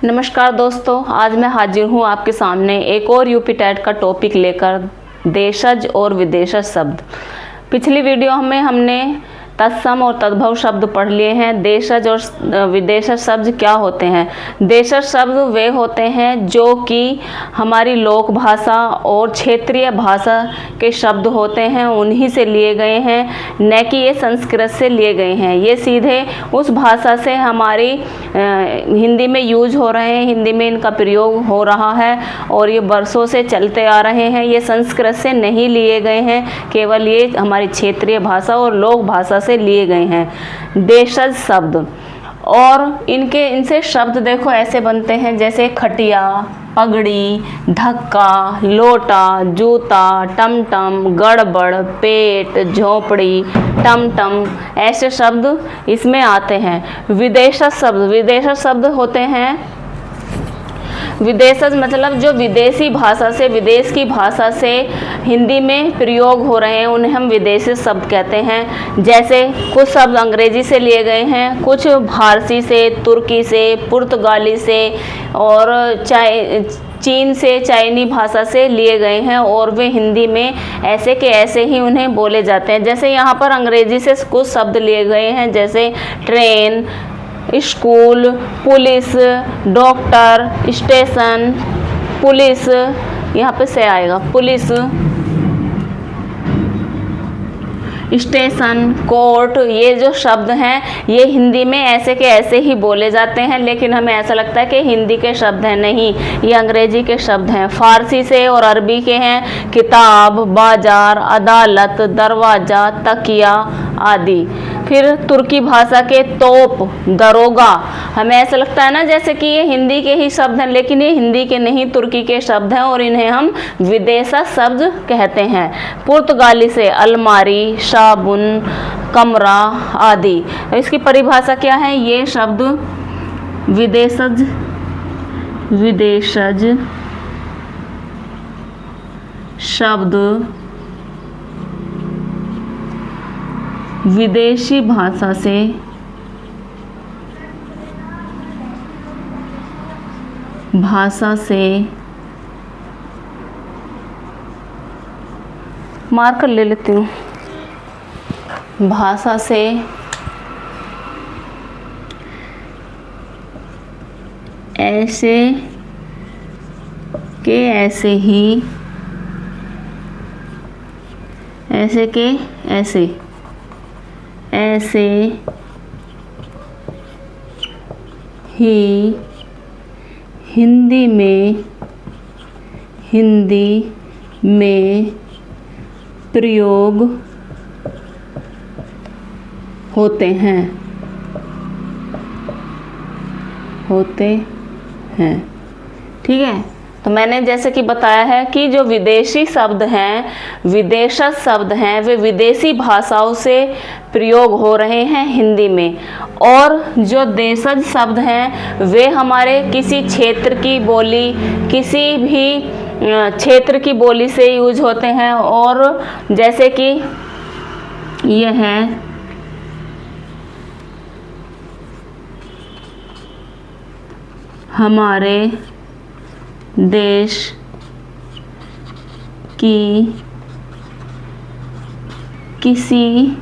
नमस्कार दोस्तों, आज मैं हाजिर हूँ आपके सामने एक और यूपी टेट का टॉपिक लेकर, देशज और विदेशज शब्द। पिछली वीडियो में हमने तत्सम और तद्भव शब्द पढ़ लिए हैं। देशज और विदेशज शब्द क्या होते हैं? देशज शब्द वे होते हैं जो कि हमारी लोक भाषा और क्षेत्रीय भाषा के शब्द होते हैं, उन्हीं से लिए गए हैं, न कि ये संस्कृत से लिए गए हैं। ये सीधे उस भाषा से हमारी हिंदी में यूज हो रहे हैं, हिंदी में इनका प्रयोग हो रहा है और ये बरसों से चलते आ रहे हैं। ये संस्कृत से नहीं लिए गए हैं, केवल ये हमारी क्षेत्रीय भाषा और लोक भाषा से लिए गए हैं देशज शब्द। और इनसे शब्द देखो ऐसे बनते हैं जैसे खटिया, पगड़ी, धक्का, लोटा, जूता, टमटम, गड़बड़, पेट, झोपड़ी, टमटम, ऐसे शब्द इसमें आते हैं। विदेशज शब्द होते हैं, विदेशज मतलब जो विदेशी भाषा से, विदेश की भाषा से हिंदी में प्रयोग हो रहे हैं, उन्हें हम विदेशी शब्द कहते हैं। जैसे कुछ शब्द अंग्रेजी से लिए गए हैं, कुछ फारसी से, तुर्की से, पुर्तगाली से और चीन से, चाइनी भाषा से लिए गए हैं और वे हिंदी में ऐसे के ऐसे ही उन्हें बोले जाते हैं। जैसे यहाँ पर अंग्रेजी से कुछ शब्द लिए गए हैं, जैसे train, school, police, doctor, station, police, यहाँ पे से आएगा पुलिस, स्टेशन, कोर्ट। ये जो शब्द हैं ये हिंदी में ऐसे के ऐसे ही बोले जाते हैं, लेकिन हमें ऐसा लगता है कि हिंदी के शब्द हैं। नहीं, ये अंग्रेजी के शब्द हैं। फारसी से और अरबी के हैं किताब, बाजार, अदालत, दरवाज़ा, तकिया आदि। फिर तुर्की भाषा के तोप, दरोगा। हमें ऐसा लगता है ना जैसे कि ये हिंदी के ही शब्द हैं, लेकिन ये हिंदी के नहीं, तुर्की के शब्द हैं और इन्हें हम विदेशज शब्द कहते हैं। पुर्तगाली से अलमारी, साबुन, कमरा आदि। इसकी परिभाषा क्या है? ये शब्द विदेशज शब्द विदेशी भाषा से मार्कर ले लेती हूँ। भाषा से ऐसे के ऐसे ही, ऐसे के ऐसे, ऐसे ही हिंदी में प्रयोग होते हैं। ठीक है, तो मैंने जैसे कि बताया है कि जो विदेशी शब्द हैं, विदेशज शब्द हैं, वे विदेशी भाषाओं से प्रयोग हो रहे हैं हिंदी में। और जो देशज शब्द हैं वे हमारे किसी क्षेत्र की बोली, किसी भी क्षेत्र की बोली से यूज होते हैं। और जैसे कि यह है हमारे देश की किसी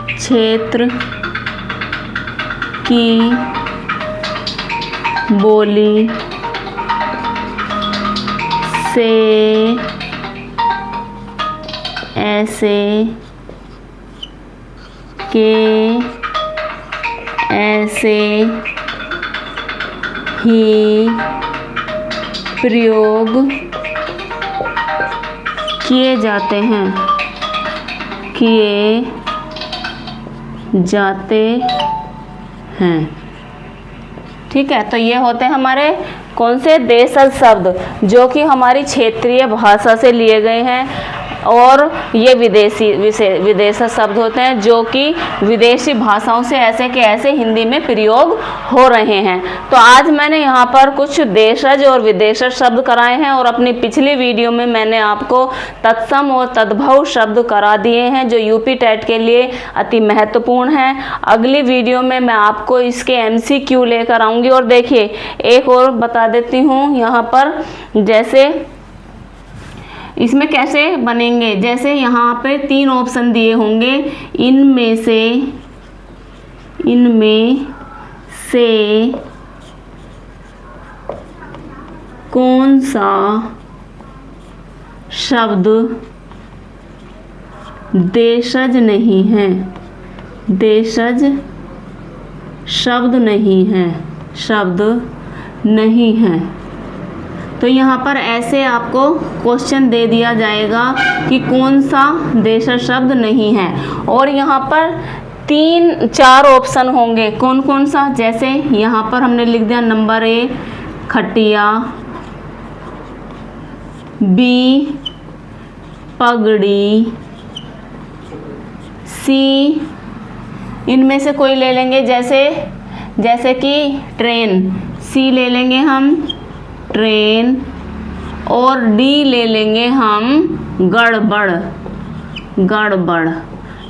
क्षेत्र की बोली से ऐसे के ऐसे ही प्रयोग किए जाते हैं। ठीक है, तो ये होते हैं हमारे कौन से देशज शब्द, जो कि हमारी क्षेत्रीय भाषा से लिए गए हैं। और ये विदेशी शब्द होते हैं जो कि विदेशी भाषाओं से ऐसे के ऐसे हिंदी में प्रयोग हो रहे हैं। तो आज मैंने यहाँ पर कुछ देशज और विदेशज शब्द कराए हैं और अपनी पिछली वीडियो में मैंने आपको तत्सम और तद्भव शब्द करा दिए हैं जो यूपी टेट के लिए अति महत्वपूर्ण हैं। अगली वीडियो में मैं आपको इसके MCQ लेकर आऊँगी। और देखिए एक और बता देती हूँ यहाँ पर, जैसे इसमें कैसे बनेंगे, जैसे यहाँ पे 3 ऑप्शन दिए होंगे, इनमें से कौन सा शब्द देशज नहीं है, देशज शब्द नहीं है, शब्द नहीं है। तो यहाँ पर ऐसे आपको क्वेश्चन दे दिया जाएगा कि कौन सा देशज शब्द नहीं है। और यहाँ पर 3-4 ऑप्शन होंगे, कौन कौन सा, जैसे यहाँ पर हमने लिख दिया नंबर A खटिया, B पगड़ी, C इनमें से कोई ले लेंगे, जैसे कि ट्रेन, C ले लेंगे हम ट्रेन, और D ले लेंगे हम गड़बड़।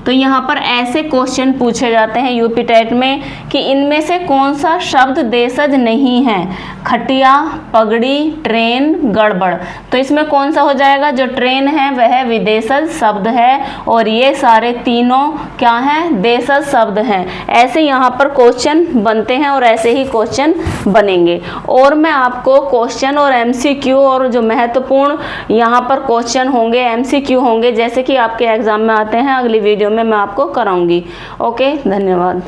तो यहाँ पर ऐसे क्वेश्चन पूछे जाते हैं यूपी टेट में कि इनमें से कौन सा शब्द देशज नहीं है, खटिया, पगड़ी, ट्रेन, गड़बड़। तो इसमें कौन सा हो जाएगा, जो ट्रेन है वह विदेशज शब्द है और ये सारे तीनों क्या हैं, देशज शब्द हैं। ऐसे यहाँ पर क्वेश्चन बनते हैं और ऐसे ही क्वेश्चन बनेंगे। और मैं आपको क्वेश्चन और MCQ और जो महत्वपूर्ण यहाँ पर क्वेश्चन होंगे, MCQ होंगे, जैसे कि आपके एग्जाम में आते हैं, अगली वीडियो में मैं आपको कराऊंगी। ओके, धन्यवाद।